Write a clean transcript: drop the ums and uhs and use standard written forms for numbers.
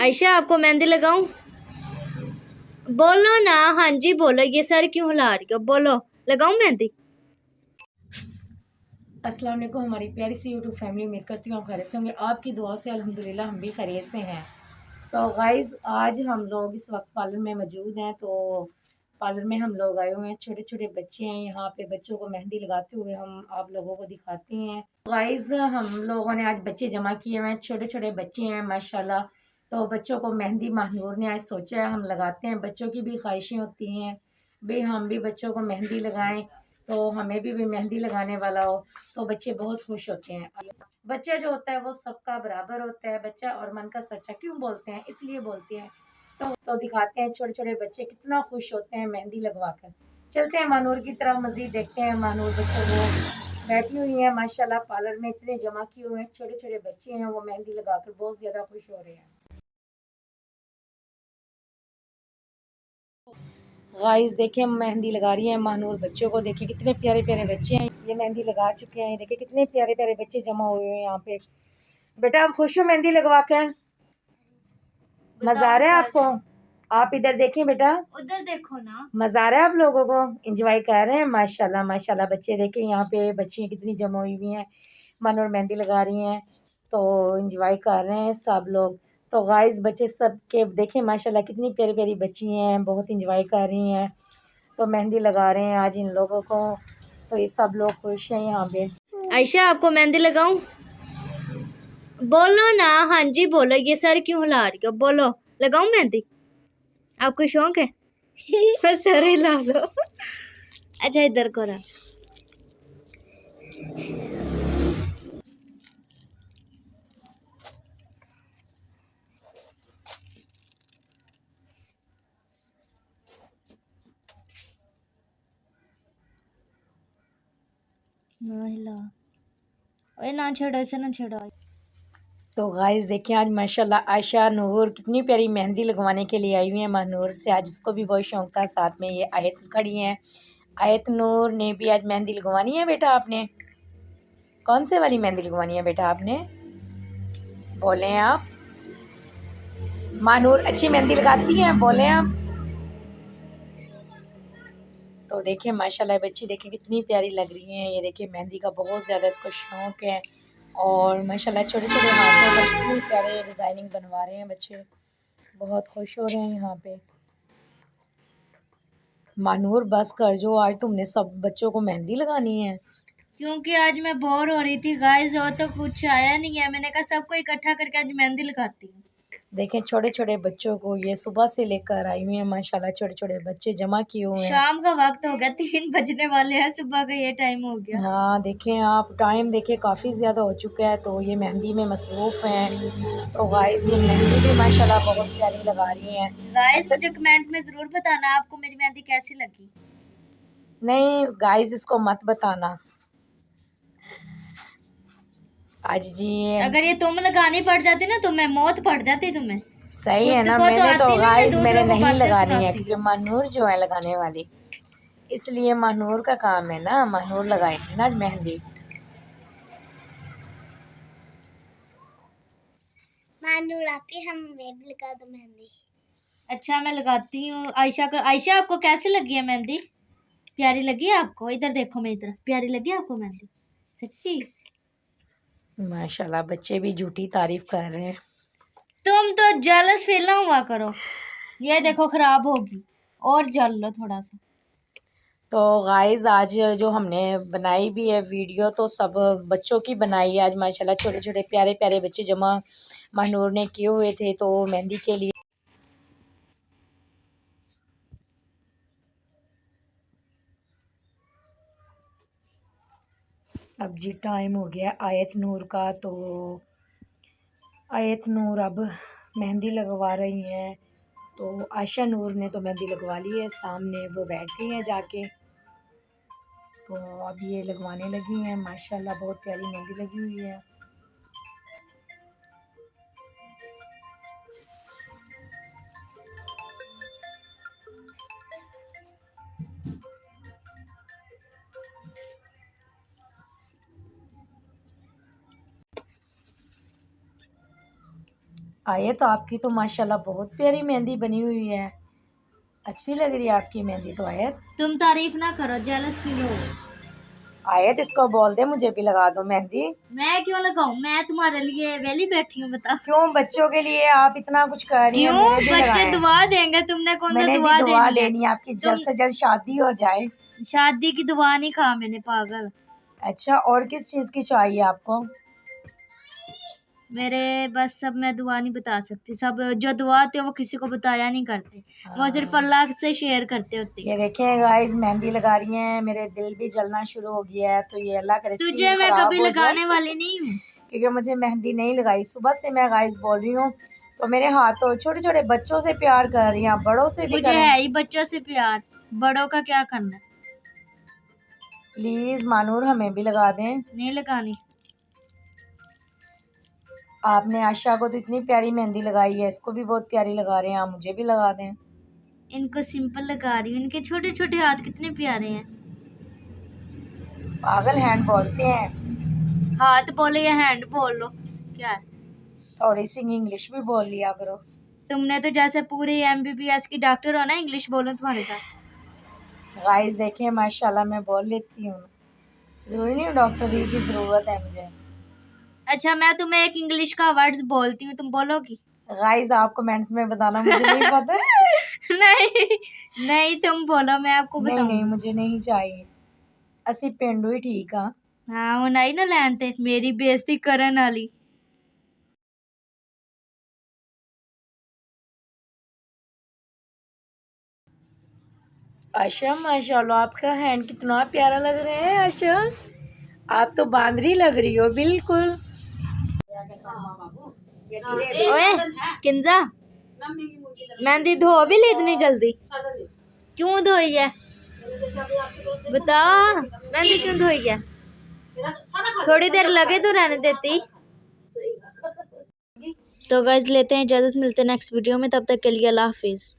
आयशा आपको मेहंदी लगाऊं? बोलो ना। हाँ जी बोलो। ये सर क्यों हिला रही हो? बोलो, लगाऊं मेहंदी? अस्सलाम वालेकुम हमारी प्यारी सी यूट्यूब फैमिली। उम्मीद करती हूँ आप खैरियत से होंगे। आपकी दुआ से अल्हम्दुलिल्लाह हम भी खैरियत से हैं। तो गाइज़ आज हम लोग इस वक्त पार्लर में मौजूद हैं। तो पार्लर में हम लोग आए हुए हैं, छोटे छोटे बच्चे हैं। यहाँ पे बच्चों को मेहंदी लगाते हुए हम आप लोगों को दिखाते हैं। गाइज़ हम लोगों ने आज बच्चे जमा किए हुए हैं, छोटे छोटे बच्चे हैं माशाल्लाह। तो बच्चों को मेहंदी महानूर ने आज सोचा है हम लगाते हैं। बच्चों की भी ख्वाहिशें होती हैं भाई हम भी बच्चों को मेहंदी लगाएं, तो हमें भी मेहंदी लगाने वाला हो, तो बच्चे बहुत खुश होते हैं। बच्चा जो होता है वो सबका बराबर होता है। बच्चा और मन का सच्चा क्यों बोलते हैं, इसलिए बोलते हैं। तो दिखाते हैं छोटे छोटे बच्चे कितना खुश होते हैं मेहंदी लगवा कर। चलते हैं मानूर की तरफ, मज़ीद देखते हैं। मानूर बच्चों को बैठी हुई है माशाल्लाह, पार्लर में इतने जमा किए हुए हैं, छोटे छोटे बच्चे हैं, वो मेहंदी लगाकर बहुत ज़्यादा खुश हो रहे हैं। गाइस देखें मेहंदी लगा रही हैं महानूर बच्चों को। देखिए कितने प्यारे प्यारे बच्चे हैं, ये मेहंदी लगा चुके हैं। देखिए कितने प्यारे प्यारे बच्चे जमा हुए हैं यहाँ पे। बेटा आप खुश हो मेहंदी लगवा कर? मजा आ रहा है आपको? आप इधर देखें बेटा, उधर देखो ना। मजा आ रहा है आप लोगों को? एंजॉय कर रहे हैं माशाल्लाह माशाल्लाह। बच्चे देखें यहाँ पे, बच्चियाँ कितनी जमा हुई हुई हैं, महानूर मेहंदी लगा रही हैं, तो एंजॉय कर रहे हैं सब लोग। तो गाइस बच्चे सब के देखें माशाल्लाह कितनी प्यारी प्यारी बच्ची हैं, बहुत एंजॉय कर रही हैं। तो मेहंदी लगा रहे हैं आज इन लोगों को, तो ये सब लोग खुश हैं यहाँ पे। आयशा आपको मेहंदी लगाऊं? बोलो ना। हाँ जी बोलो। ये सर क्यों हिला रही हो? बोलो, लगाऊं मेहंदी? आपको शौक है? बस सर हिला दो। अच्छा इधर को रहा। ना हिला। ओए ना छेड़ो, इसे ना छेड़ो। तो गाइस देखिए आज माशाल्लाह आयशा नूर कितनी प्यारी मेहंदी लगवाने के लिए आई हुई है महानूर से। आज इसको भी बहुत शौक था। साथ में ये आयत खड़ी हैं। आयत नूर ने भी आज मेहंदी लगवानी है। बेटा आपने कौन से वाली मेहंदी लगवानी है बेटा आपने? बोलें आप। महानूर अच्छी मेहंदी लगाती हैं, बोलें आप। तो देखिए माशाल्लाह बच्ची देखिए कितनी प्यारी लग रही हैं। ये देखिए मेहंदी का बहुत ज़्यादा इसको शौक़ है, और माशाल्लाह छोटे छोटे हाथों में कितनी प्यारे डिज़ाइनिंग बनवा रहे हैं बच्चे, बहुत खुश हो रहे हैं यहाँ पे। मानूर बस कर जो, आज तुमने सब बच्चों को मेहंदी लगानी है। क्योंकि आज मैं बोर हो रही थी गाइस, और तो कुछ आया नहीं है। मैंने कहा सबको इकट्ठा करके आज मेहंदी लगाती हूँ। देखें छोटे छोटे बच्चों को ये सुबह से लेकर आई हुई हैं माशाल्लाह, छोटे छोटे बच्चे जमा किए हुए हैं। शाम का वक्त हो गया, 3 बजने वाले हैं, सुबह का ये टाइम हो गया। हाँ देखें आप, टाइम देखें काफ़ी ज़्यादा हो चुका है, तो ये मेहंदी में मसरूफ़ हैं। तो गाइस ये मेहंदी भी माशाल्लाह बहुत प्यारी लगा रही हैं। गाइस मुझे कमेंट में जरूर बताना आपको मेरी मेहंदी कैसी लगी। नहीं गाइस इसको मत बताना आज जी। अगर ये तुम लगानी पड़ जाती ना, तुम्हें मौत पड़ जाती तुम्हें। सही है खुद ना, को तो मैंने तो आती नहीं है, गाइस मैंने दूसरों को नहीं बातें लगानी है, सुनाती क्योंकि है। महानूर जो है लगाने वाली, इसलिए महानूर का काम है ना, महानूर लगाएंगे ना आज मेहंदी। महानूर आपकी, हमें भी लगा दो मेहंदी। अच्छा मैं लगाती हूँ। आयशा आपको कैसी लगी है मेहंदी? प्यारी लगी है आपको? इधर देखो मेरी तरफ, प्यारी लगी आपको मेहंदी सच्ची? माशाल्लाह बच्चे भी झूठी तारीफ कर रहे हैं। तुम तो जेलस फील ना हुआ करो। ये देखो खराब होगी, और जल लो थोड़ा सा। तो गाइस आज जो हमने बनाई भी है वीडियो, तो सब बच्चों की बनाई है आज माशाल्लाह। छोटे छोटे प्यारे प्यारे बच्चे जमा महानूर ने किए हुए थे, तो मेहंदी के लिए। अब जी टाइम हो गया आयत नूर का, तो आयत नूर अब मेहंदी लगवा रही हैं। तो आयशा नूर ने तो मेहंदी लगवा ली है, सामने वो बैठ गई हैं जाके। तो अब ये लगवाने लगी हैं माशाल्लाह, बहुत प्यारी मेहंदी लगी हुई है। आये तो आपकी तो माशाल्लाह बहुत प्यारी मेहंदी बनी हुई है, अच्छी लग रही है आपकी मेहंदी तो। आयत तुम तारीफ ना करो, जेलस फील हो। आयत इसको बोल दे मुझे भी लगा दो मेहंदी। मैं क्यों लगाऊं, मैं तुम्हारे लिए वेली बैठी हूँ, बता। क्यों बच्चों के लिए आप इतना कुछ कर रही हैं? क्यों, मेरे भी बच्चे लगाएं। दुआ देंगे, तुमने कौन सा मैंने दुआ भी दुआ देनी है? लेनी है आपकी, जल्द से जल्द शादी हो जाए। शादी की दुआ नहीं कहा मैंने, पागल। अच्छा, और किस चीज की चाहिए आपको? मेरे बस सब मैं दुआ नहीं बता सकती, सब जो दुआ होती है वो किसी को बताया नहीं करते, वो सिर्फ अल्लाह से शेयर करते होते। ये देखें गाइस, मेहंदी लगा रही हैं, मेरे दिल भी जलना शुरू हो गया है। तो ये अल्लाह करे तुझे मैं कभी लगाने वाली नहीं हूँ, क्योंकि मुझे मेहंदी नहीं लगाई। सुबह से मैं गाइस बोल रही हूँ, तो मेरे हाथों छोटे छोटे बच्चों से प्यार कर रही हैं, बड़ों से भी मुझे करें। है ही बच्चों से प्यार, बड़ों का क्या करना। प्लीज मानूर हमें भी लगा दें। नहीं लगानी। आपने आशा को तो इतनी प्यारी मेहंदी लगाई है, इसको भी बहुत प्यारी लगा रहे हैं, आप मुझे भी लगा दें। इनको सिंपल लगा रही हूँ, इनके छोटे छोटे हाथ कितने प्यारे हैं। पागल हैंड बोलते हैं। हाथ बोलो या हैंड बोल लो, क्या है? थोड़ी सी इंग्लिश भी बोल लिया करो। तुमने तो जैसे पूरी MBBS की डॉक्टर हो ना, इंग्लिश बोलो तुम्हारे साथ। गाइस देखें, माशाल्लाह मैं बोल लेती हूँ, जरूरी नहीं डॉक्टर की जरूरत है मुझे। अच्छा, मैं तुम्हें एक इंग्लिश का वर्ड्स बोलती हूँ, तुम बोलोगी? गाइस आप कमेंट्स में बताना, मुझे नहीं पता। नहीं नहीं, तुम बोलो, मैं आपको नहीं बताऊंगी। नहीं, मुझे नहीं चाहिए, ਅਸੀਂ ਪਿੰਡੂ ही ठीक हाँ। हाँ, हुण आई ना लैन ते मेरी बेइज्जती करन वाली। आशा माशाल्लाह आपका हैंड कितना प्यारा लग रहा है। आशा आप तो बांदरी लग रही हो बिल्कुल। ओए किंजा, मेहंदी धो भी ली इतनी जल्दी? क्यों धोई है बता, मेहंदी क्यों धोई है? थोड़ी देर लगे तो रहने देती। तो गाइस लेते हैं इजाजत, मिलते हैं नेक्स्ट वीडियो में, तब तक के लिए अल्लाह हाफिज।